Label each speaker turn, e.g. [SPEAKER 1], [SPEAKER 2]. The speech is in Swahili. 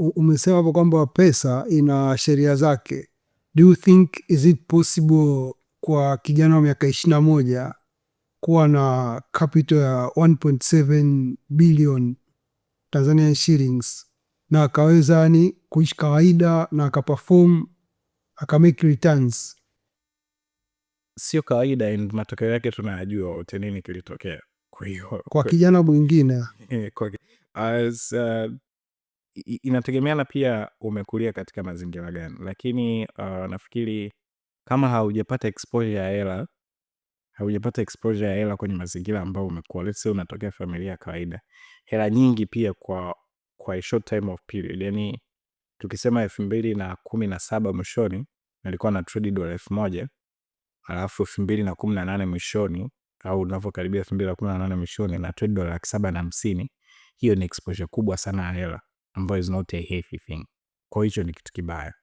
[SPEAKER 1] umesema hapo kwamba pesa ina sheria zake. Do you think is it possible kwa kijana wa miaka 21 kuwa na capital ya 1.7 billion Tanzanian shillings na akaweza yani kuishi kawaida na akaperform akamake returns?
[SPEAKER 2] Sio kawaida, and matokeo yake tunayajua wote nini kilitokea. Kwa hiyo
[SPEAKER 1] kwa kijana mwingine
[SPEAKER 2] inategemeana pia umekulia katika mazingira gani, lakini nafikiri kama haujapata exposure ya hela kwenye mazingira ambayo umekuwa, let's say unatokea familia ya kawaida, hela nyingi pia kwa a short time of period, yani tukisema 2017 mwishoni nilikuwa na trade dola 1000, alafu 2018 mwishoni au unavyokaribia 2018 mwishoni na trade dola 750, hiyo ni exposure kubwa sana ya hela ambayo is not a healthy thing. Kwa hiyo ni kitu kibaya.